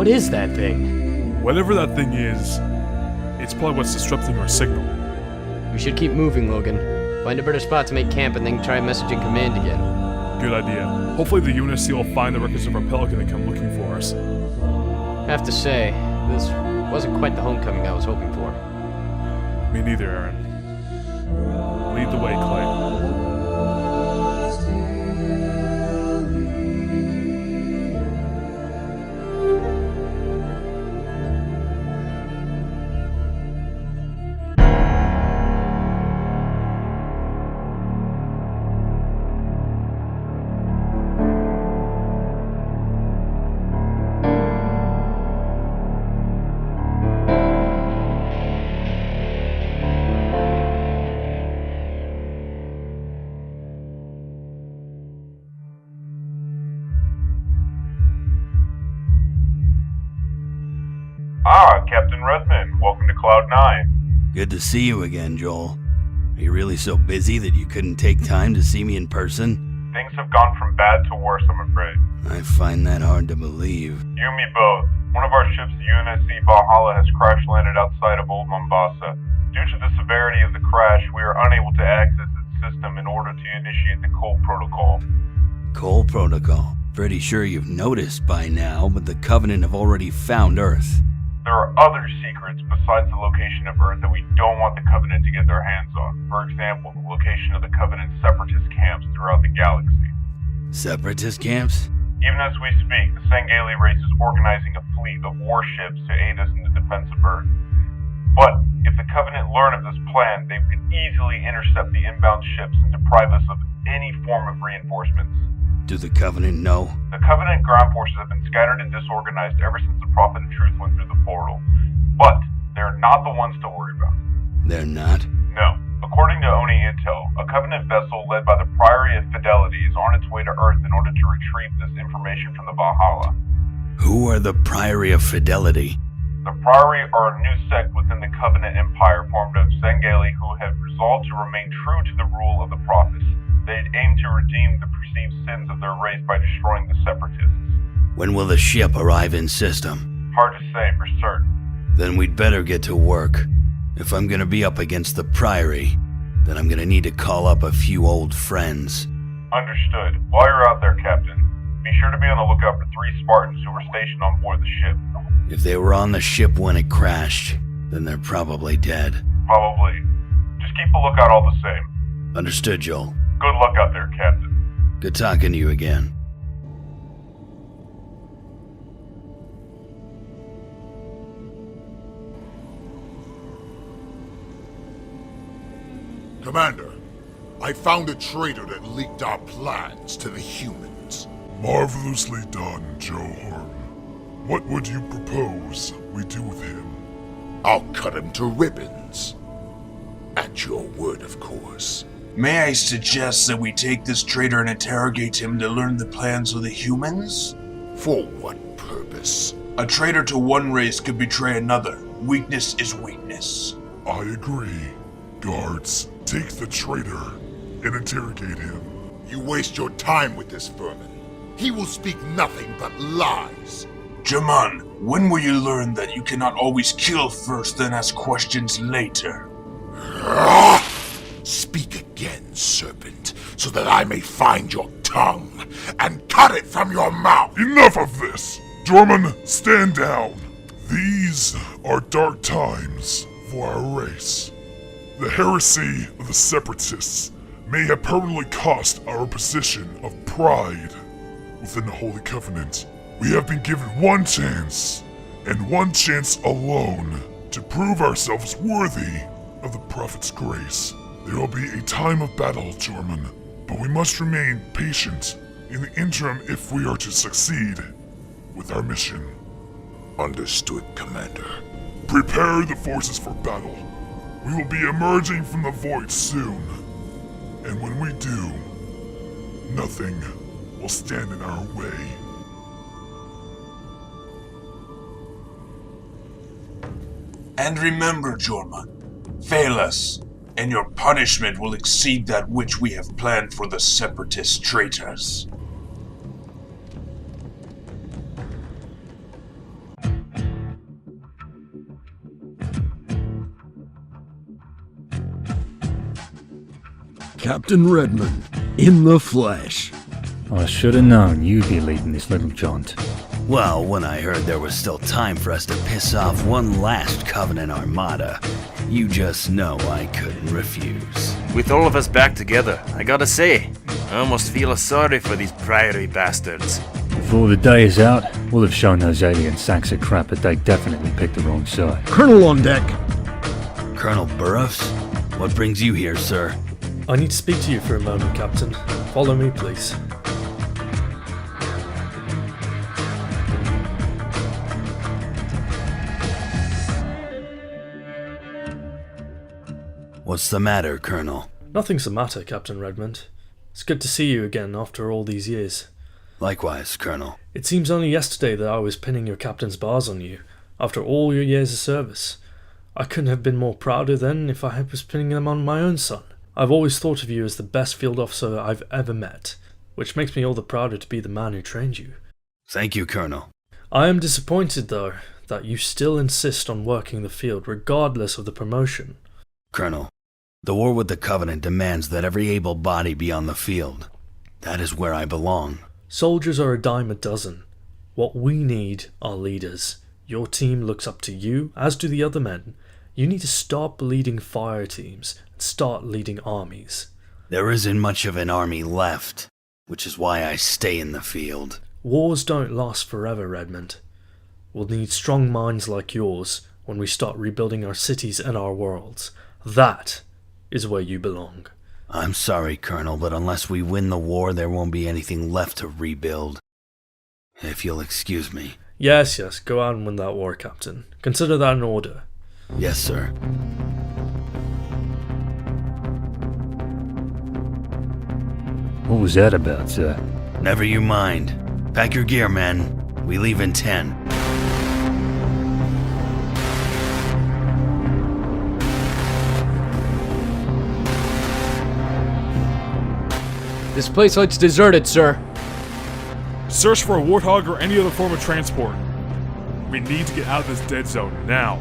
What is that thing? Whatever that thing is, it's probably what's disrupting our signal. We should keep moving, Logan. Find a better spot to make camp and then try messaging command again. Good idea. Hopefully the UNSC will find the records of our Pelican and come looking for us. Have to say, this wasn't quite the homecoming I was hoping for. Me neither, Aaron. Lead the way, Clay. Captain Redmond, welcome to Cloud 9. Good to see you again, Joel. Are you really so busy that you couldn't take time to see me in person? Things have gone from bad to worse, I'm afraid. I find that hard to believe. You and me both. One of our ships, the UNSC Valhalla, has crash-landed outside of Old Mombasa. Due to the severity of the crash, we are unable to access its system in order to initiate the Cole Protocol. Cole Protocol? Pretty sure you've noticed by now, but the Covenant have already found Earth. There are other secrets besides the location of Earth that we don't want the Covenant to get their hands on. For example, the location of the Covenant Separatist camps throughout the galaxy. Separatist camps? Even as we speak, the Sangheili race is organizing a fleet of warships to aid us in the defense of Earth. But if the Covenant learn of this plan, they could easily intercept the inbound ships and deprive us of any form of reinforcements. Do the Covenant know? The Covenant ground forces have been scattered and disorganized ever since the Prophet of Truth went through the portal. But they're not the ones to worry about. They're not? No. According to Oni Intel, a Covenant vessel led by the Priory of Fidelity is on its way to Earth in order to retrieve this information from the Valhalla. Who are the Priory of Fidelity? The Priory are a new sect within the Covenant Empire formed of Sangheili who have resolved to remain true to the rule of the Prophets. They aim to redeem the perceived sins of their race by destroying the Separatists. When will the ship arrive in system? Hard to say for certain. Then we'd better get to work. If I'm gonna be up against the Priory, then I'm gonna need to call up a few old friends. Understood. While you're out there, Captain, be sure to be on the lookout for 3 Spartans who were stationed on board the ship. If they were on the ship when it crashed, then they're probably dead. Probably. Just keep a lookout all the same. Understood, Joel. Good luck out there, Captain. Good talking to you again. Commander, I found a traitor that leaked our plans to the humans. Marvelously done, Joe Horn. What would you propose we do with him? I'll cut him to ribbons. At your word, of course. May I suggest that we take this traitor and interrogate him to learn the plans of the humans? For what purpose? A traitor to one race could betray another. Weakness is weakness. I agree. Guards, take the traitor and interrogate him. You waste your time with this vermin. He will speak nothing but lies. Jaman, when will you learn that you cannot always kill first, then ask questions later? Speak again, serpent, so that I may find your tongue and cut it from your mouth. Enough of this! Dorman, stand down. These are dark times for our race. The heresy of the Separatists may have permanently cost our position of pride within the Holy Covenant. We have been given one chance, and one chance alone, to prove ourselves worthy of the Prophet's grace. There will be a time of battle, Jorman, but we must remain patient in the interim if we are to succeed with our mission. Understood, Commander. Prepare the forces for battle. We will be emerging from the void soon, and when we do, nothing will stand in our way. And remember, Jorman, fail us, and your punishment will exceed that which we have planned for the Separatist traitors. Captain Redmond, in the flesh. I should have known you'd be leading this little jaunt. Well, when I heard there was still time for us to piss off one last Covenant armada, you just know I couldn't refuse. With all of us back together, I gotta say, I almost feel sorry for these Priory bastards. Before the day is out, we'll have shown those alien sacks of crap that they definitely picked the wrong side. Colonel on deck. Colonel Burroughs? What brings you here, sir? I need to speak to you for a moment, Captain. Follow me, please. What's the matter, Colonel? Nothing's the matter, Captain Redmond. It's good to see you again after all these years. Likewise, Colonel. It seems only yesterday that I was pinning your captain's bars on you, after all your years of service. I couldn't have been more prouder then if I was pinning them on my own son. I've always thought of you as the best field officer I've ever met, which makes me all the prouder to be the man who trained you. Thank you, Colonel. I am disappointed, though, that you still insist on working the field regardless of the promotion. Colonel, the war with the Covenant demands that every able body be on the field. That is where I belong. Soldiers are a dime a dozen. What we need are leaders. Your team looks up to you, as do the other men. You need to stop leading fire teams and start leading armies. There isn't much of an army left, which is why I stay in the field. Wars don't last forever, Redmond. We'll need strong minds like yours when we start rebuilding our cities and our worlds. That is where you belong. I'm sorry, Colonel, but unless we win the war, there won't be anything left to rebuild. If you'll excuse me. Yes, go out and win that war, Captain. Consider that an order. Yes, sir. What was that about, sir? Never you mind. Pack your gear, men. We leave in 10. This place looks deserted, sir. Search for a warthog or any other form of transport. We need to get out of this dead zone now.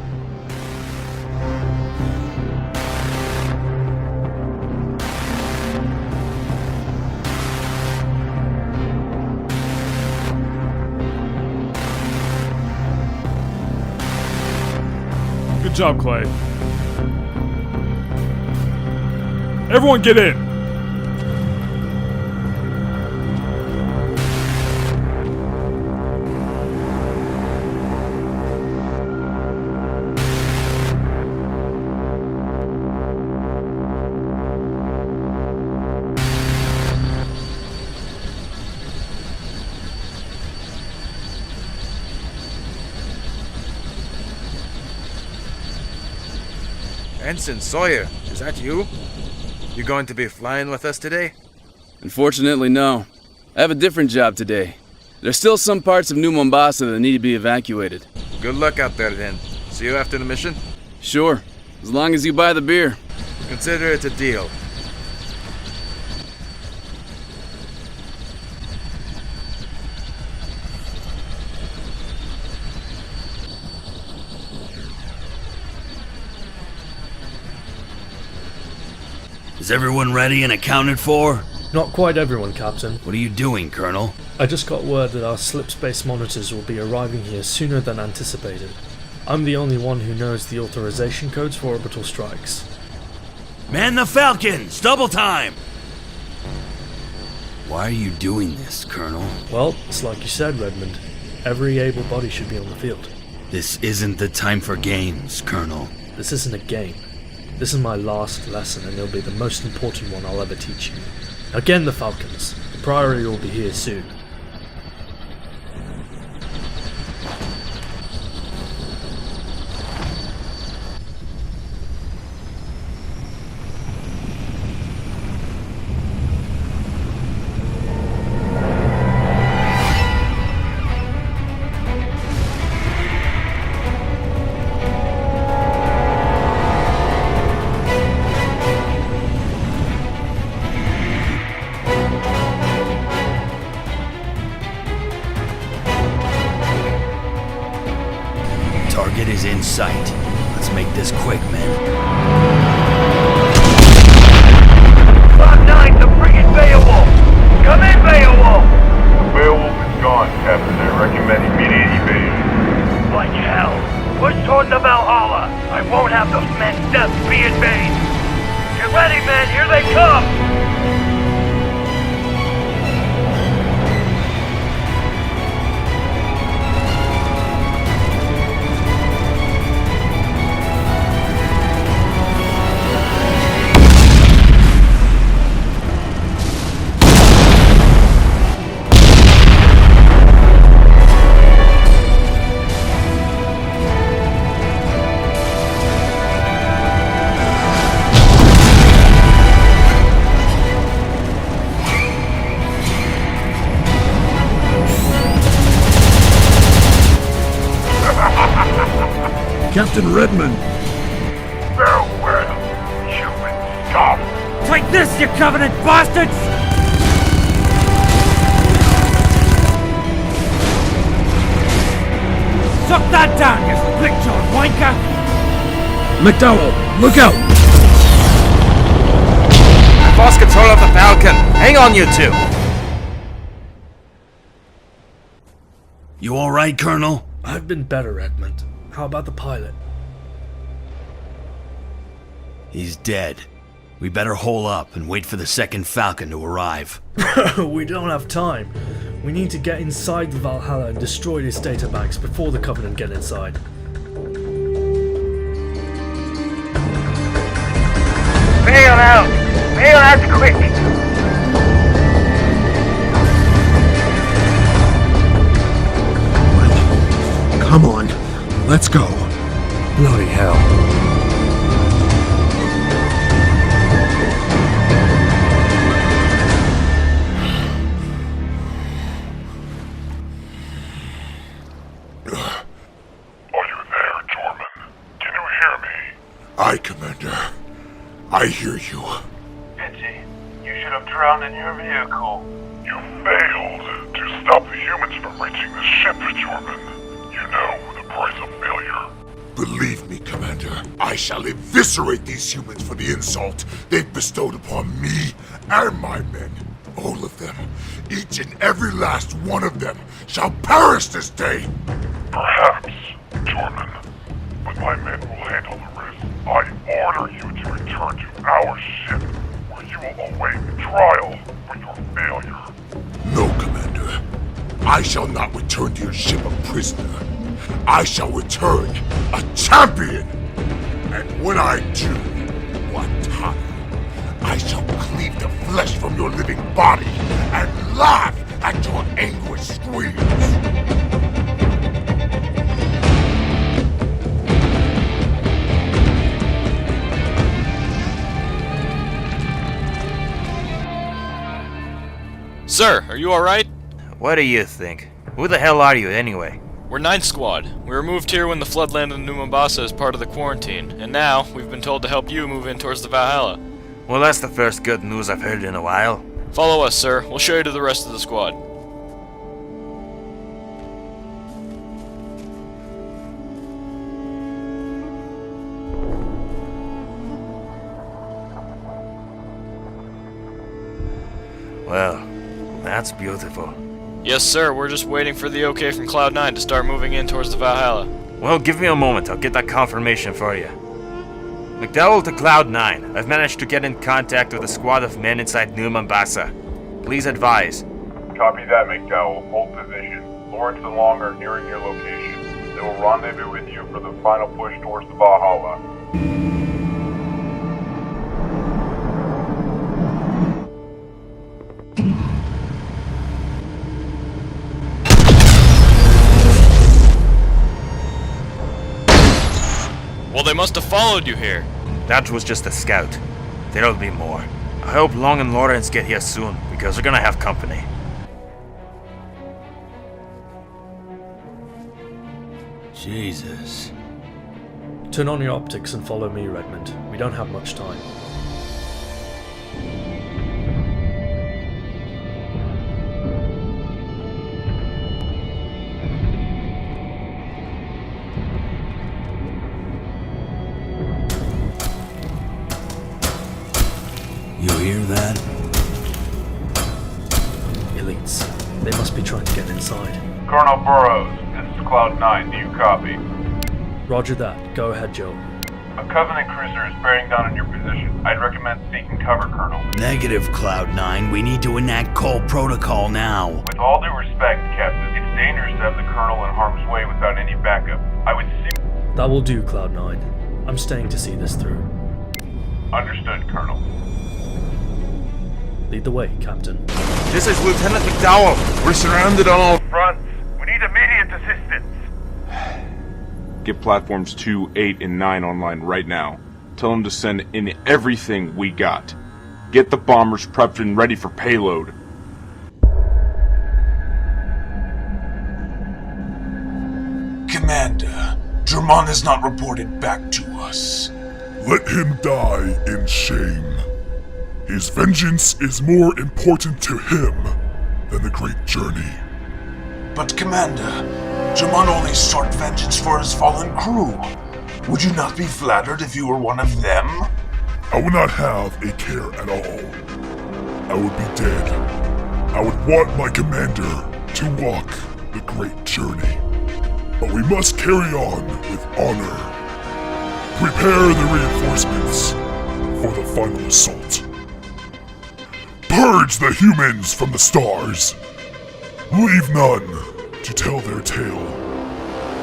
Good job, Clay. Everyone get in! Ensign Sawyer, is that you? You going to be flying with us today? Unfortunately, no. I have a different job today. There's still some parts of New Mombasa that need to be evacuated. Good luck out there then. See you after the mission? Sure, as long as you buy the beer. Consider it a deal. Is everyone ready and accounted for? Not quite everyone, Captain. What are you doing, Colonel? I just got word that our slip space monitors will be arriving here sooner than anticipated. I'm the only one who knows the authorization codes for orbital strikes. Man the Falcons! Double time! Why are you doing this, Colonel? Well, it's like you said, Redmond. Every able body should be on the field. This isn't the time for games, Colonel. This isn't a game. This is my last lesson, and it'll be the most important one I'll ever teach you. Again, the Falcons. The Priory will be here soon. Target is in sight. Let's make this quick, men. Captain Redmond! Farewell, human scum! Take this, you Covenant bastards! Suck that down, you split-jawed wanker! McDowell, look out! I've lost control of the Falcon. Hang on, you two. You alright, Colonel? I've been better, Redmond. How about the pilot? He's dead. We better hole up and wait for the second Falcon to arrive. We don't have time. We need to get inside the Valhalla and destroy these databanks before the Covenant get inside. Bail out! Bail out quick! Come on, let's go. Bloody hell. Are you there, Jorman? Can you hear me? Aye, Commander. I hear you. Pity. You should have drowned in your vehicle. You failed to stop the humans from reaching the ship, Jorman. You know the price of failure. Believe me, Commander, I shall eviscerate these humans for the insult they've bestowed upon me and my men. All of them, each and every last one of them, shall perish this day. Perhaps, Jorman, but my men will handle the rest. I order you to return to our ship, where you will await trial for your failure. No, Commander. I shall not return to your ship a prisoner. I shall return a champion! And when I do, Watana, I shall cleave the flesh from your living body and laugh at your anguished screams! Sir, are you alright? What do you think? Who the hell are you, anyway? We're Ninth Squad. We were moved here when the flood landed in New Mombasa as part of the quarantine, and now we've been told to help you move in towards the Valhalla. Well, that's the first good news I've heard in a while. Follow us, sir. We'll show you to the rest of the squad. Well, that's beautiful. Yes, sir. We're just waiting for the okay from Cloud9 to start moving in towards the Valhalla. Well, give me a moment. I'll get that confirmation for you. McDowell to Cloud9. I've managed to get in contact with a squad of men inside New Mombasa. Please advise. Copy that, McDowell. Hold position. Lawrence and Long are nearing your location. They will rendezvous with you for the final push towards the Valhalla. Well, they must have followed you here. That was just a scout. There'll be more. I hope Long and Lawrence get here soon, because they're gonna have company. Jesus. Turn on your optics and follow me, Redmond. We don't have much time. You hear that? Elites. They must be trying to get inside. Colonel Burrows, this is Cloud9. Do you copy? Roger that. Go ahead, Joe. A Covenant cruiser is bearing down on your position. I'd recommend seeking cover, Colonel. Negative, Cloud9. We need to enact Cole Protocol now. With all due respect, Captain, it's dangerous to have the Colonel in harm's way without any backup. I would That will do, Cloud9. I'm staying to see this through. Understood, Colonel. Lead the way, Captain. This is Lieutenant McDowell. We're surrounded on all fronts. We need immediate assistance. Get platforms 2, 8, and 9 online right now. Tell them to send in everything we got. Get the bombers prepped and ready for payload. Commander, German has not reported back to us. Let him die in shame. His vengeance is more important to him than the great journey. But Commander, German only sought vengeance for his fallen crew. Would you not be flattered if you were one of them? I would not have a care at all. I would be dead. I would want my commander to walk the great journey. But we must carry on with honor. Prepare the reinforcements for the final assault. Purge the humans from the stars. Leave none to tell their tale.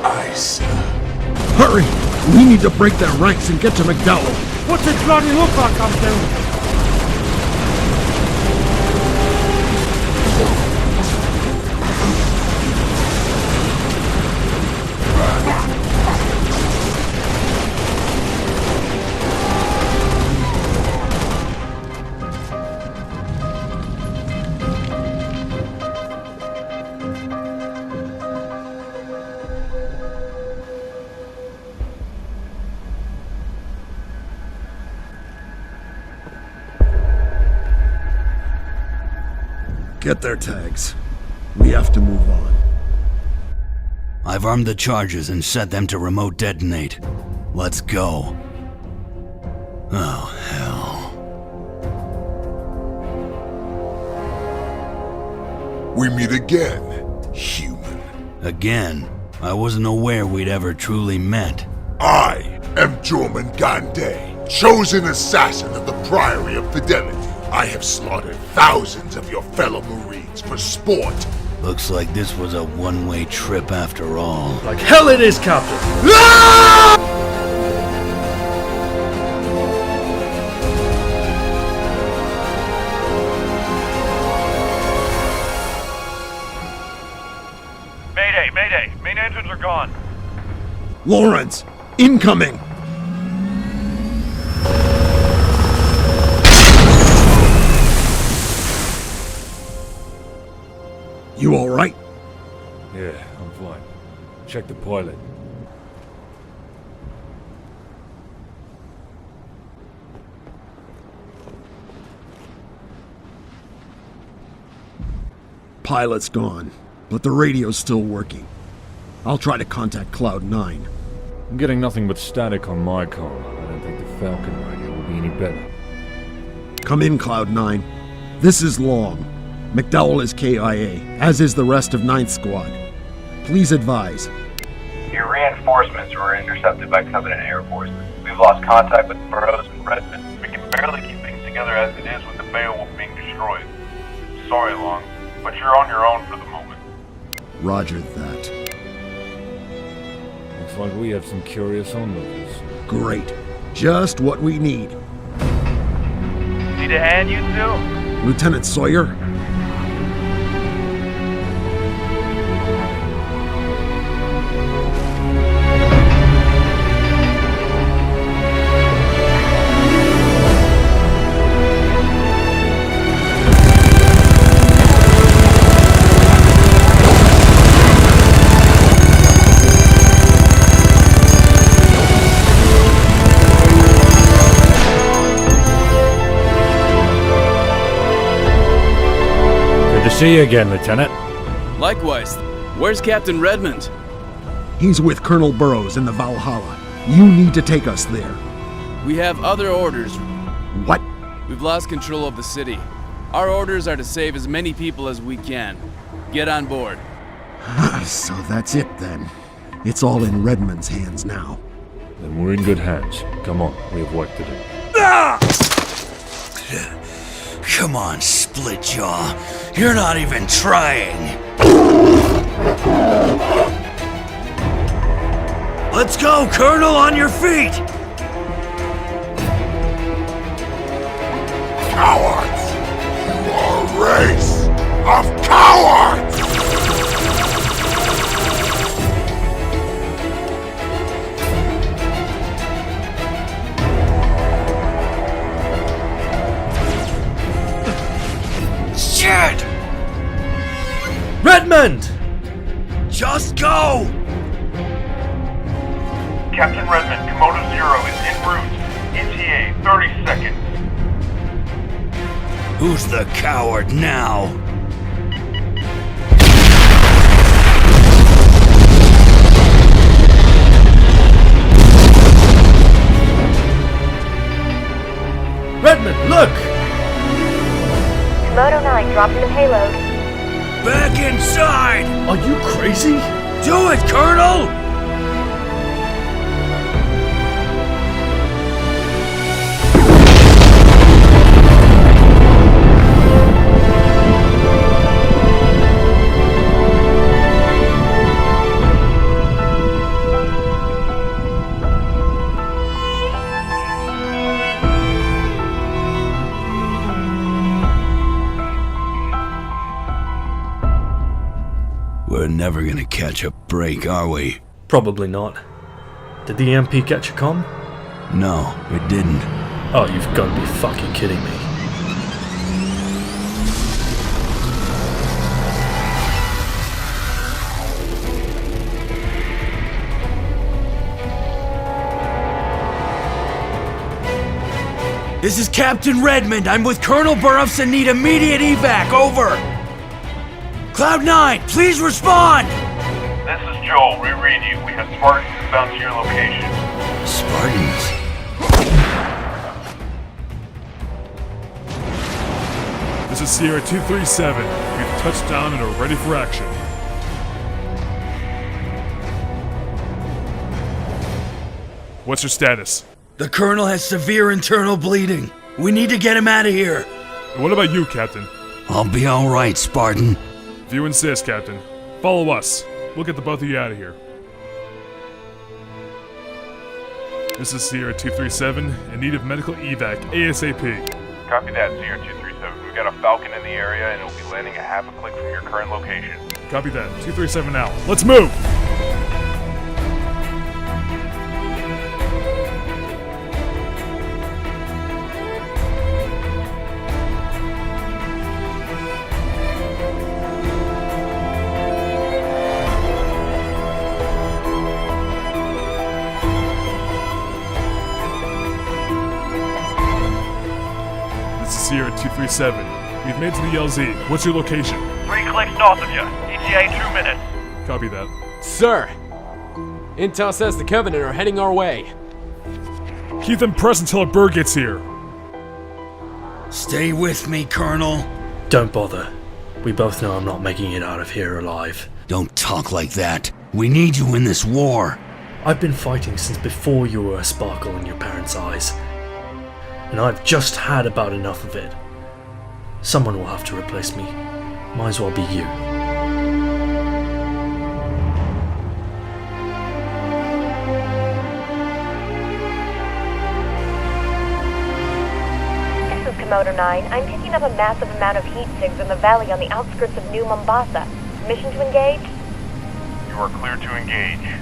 Aye, sir. Hurry! We need to break their ranks and get to McDowell. What's it bloody look like up there? Get their tags. We have to move on. I've armed the charges and set them to remote detonate. Let's go. Oh, hell. We meet again, human. Again? I wasn't aware we'd ever truly met. I am Jorman Gande, chosen assassin of the Priory of Fidelity. I have slaughtered thousands of your fellow Marines for sport. Looks like this was a one-way trip after all. Like hell it is, Captain! Mayday, mayday! Main engines are gone. Lawrence, incoming! You alright? Yeah, I'm fine. Check the pilot. Pilot's gone, but the radio's still working. I'll try to contact Cloud 9. I'm getting nothing but static on my comm. I don't think the Falcon radio will be any better. Come in, Cloud 9. This is Long. McDowell is KIA, as is the rest of 9th Squad. Please advise. Your reinforcements were intercepted by Covenant Air Force. We've lost contact with Burroughs and Redmond. We can barely keep things together as it is with the Beowulf being destroyed. Sorry, Long, but you're on your own for the moment. Roger that. Looks like we have some curious onlookers. Great. Just what we need. Need a hand, you two? Lieutenant Sawyer? See you again, Lieutenant. Likewise. Where's Captain Redmond? He's with Colonel Burroughs in the Valhalla. You need to take us there. We have other orders. What? We've lost control of the city. Our orders are to save as many people as we can. Get on board. So that's it then. It's all in Redmond's hands now. Then we're in good hands. Come on, we have work to do. Come on, Splitjaw. You're not even trying. Let's go, Colonel, on your feet! Cowards! You are a race of cowards! Shit! Redmond! Just go! Captain Redmond, Komodo Zero is en route. ETA, 30 seconds. Who's the coward now? Redmond, look! Komodo 9 dropping the payload. Back inside! Are you crazy? Do it, Colonel! We're never gonna catch a break, are we? Probably not. Did the EMP catch your comm? No, it didn't. Oh, you've got to be fucking kidding me. This is Captain Redmond. I'm with Colonel Burrups and need immediate evac. Over. Cloud 9, please respond! This is Joel. We read you. We have Spartans inbound to your location. Spartans? This is Sierra 237. We've touched down and are ready for action. What's your status? The Colonel has severe internal bleeding. We need to get him out of here. And what about you, Captain? I'll be alright, Spartan. If you insist, Captain. Follow us. We'll get the both of you out of here. This is Sierra 237, in need of medical evac, ASAP. Copy that, Sierra 237. We've got a Falcon in the area and it'll be landing a half a click from your current location. Copy that, 237 out. Let's move! Sierra 237. We've made to the LZ. What's your location? 3 clicks north of you. ETA 2 minutes. Copy that. Sir! Intel says the Covenant are heading our way. Keep them pressed until a bird gets here. Stay with me, Colonel. Don't bother. We both know I'm not making it out of here alive. Don't talk like that. We need you in this war. I've been fighting since before you were a sparkle in your parents' eyes. And I've just had about enough of it. Someone will have to replace me. Might as well be you. This is Komodo 9. I'm picking up a massive amount of heat sigs in the valley on the outskirts of New Mombasa. Mission to engage? You are clear to engage.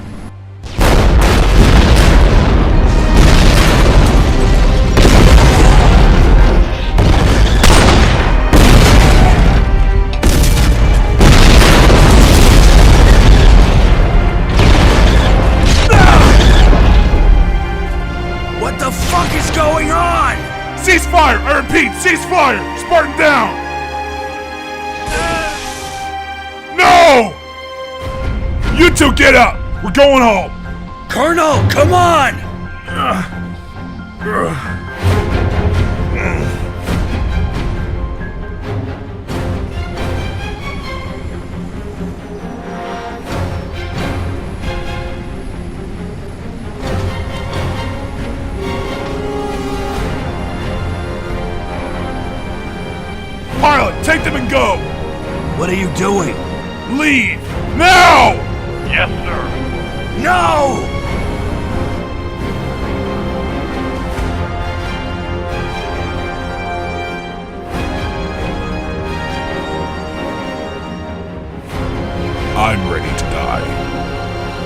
What the fuck is going on? Ceasefire! I repeat, ceasefire! Spartan down! No! You two get up! We're going home! Colonel, come on! Pilot, take them and go! What are you doing? Leave! Now! Yes, sir. No! I'm ready to die.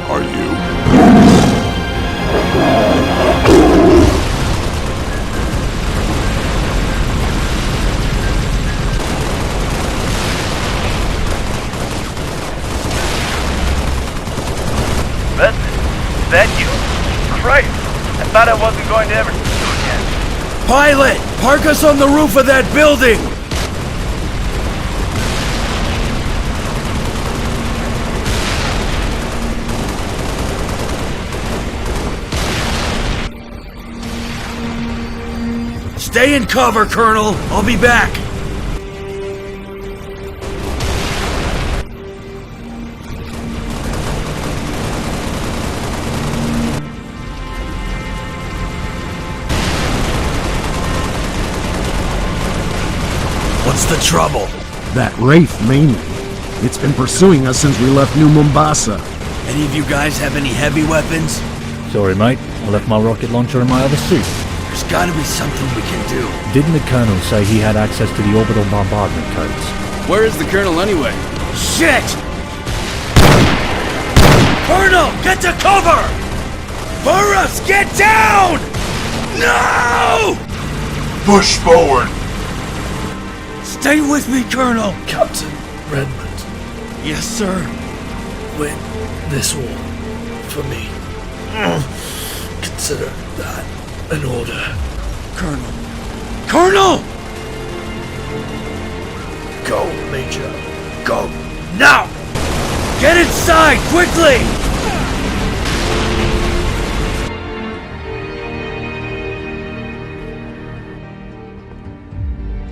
Are you? Christ! I thought I wasn't going to ever see you again. Pilot! Park us on the roof of that building! Stay in cover, Colonel. I'll be back. What's the trouble? That Wraith, mainly. It's been pursuing us since we left New Mombasa. Any of you guys have any heavy weapons? Sorry, mate. I left my rocket launcher in my other suit. There's gotta be something we can do. Didn't the Colonel say he had access to the orbital bombardment codes? Where is the Colonel anyway? Shit! Colonel, get to cover! Burroughs, get down! No! Push forward! Stay with me, Colonel! Captain Redmond. Yes, sir? Win this war for me. Consider that an order. Colonel. Colonel! Go, Major. Go. Now! Get inside, quickly!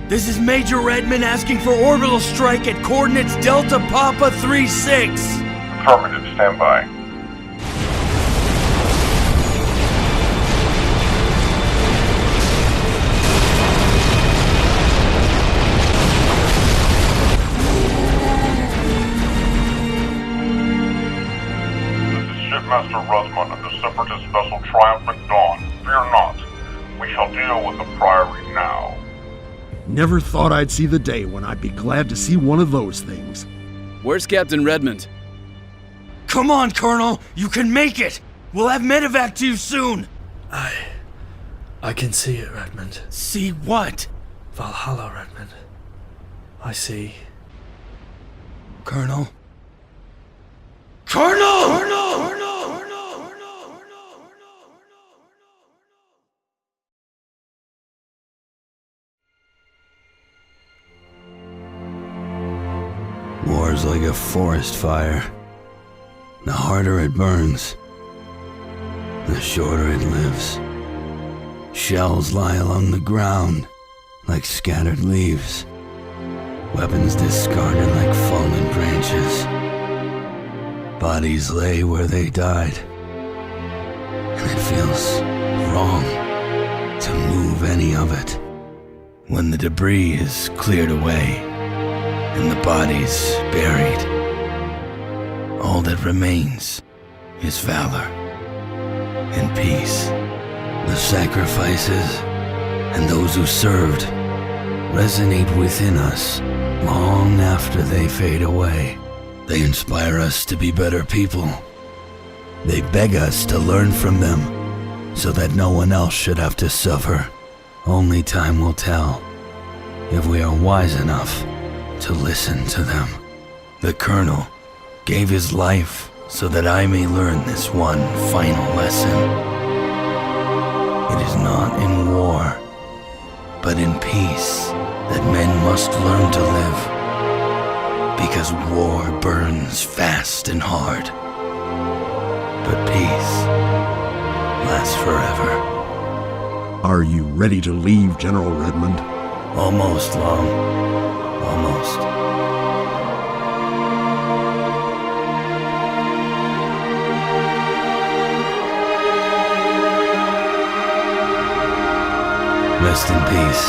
This is Major Redmond asking for orbital strike at coordinates Delta Papa 36. Affirmative, stand by. Shipmaster Redmond and the Separatist vessel Triumphant Dawn. Fear not. We shall deal with the Priory now. Never thought I'd see the day when I'd be glad to see one of those things. Where's Captain Redmond? Come on, Colonel! You can make it! We'll have medevac to you soon! I can see it, Redmond. See what? Valhalla, Redmond. I see. Colonel? Colonel! Colonel! War's like a forest fire. The harder it burns, the shorter it lives. Shells lie along the ground like scattered leaves. Weapons discarded like fallen branches. Bodies lay where they died. And it feels wrong to move any of it. When the debris is cleared away and the bodies buried, all that remains is valor and peace. The sacrifices and those who served resonate within us long after they fade away. They inspire us to be better people. They beg us to learn from them so that no one else should have to suffer. Only time will tell if we are wise enough to listen to them. The Colonel gave his life so that I may learn this one final lesson. It is not in war, but in peace that men must learn to live. Because war burns fast and hard, but peace lasts forever. Are you ready to leave, General Redmond? Almost, Long. Almost. Rest in peace,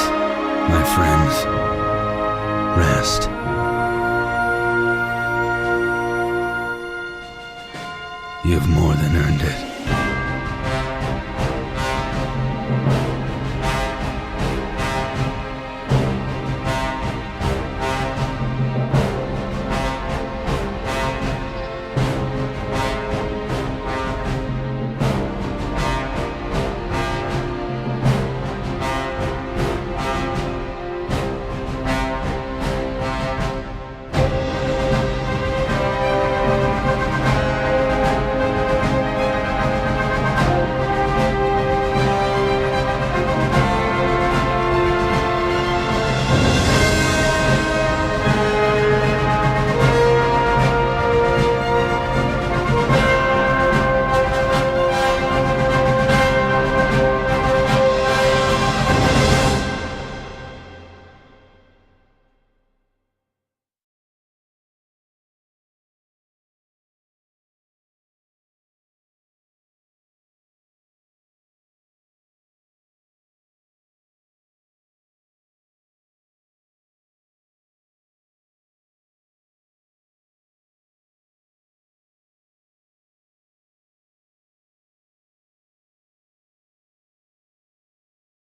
my friends. Rest. You've more than earned it.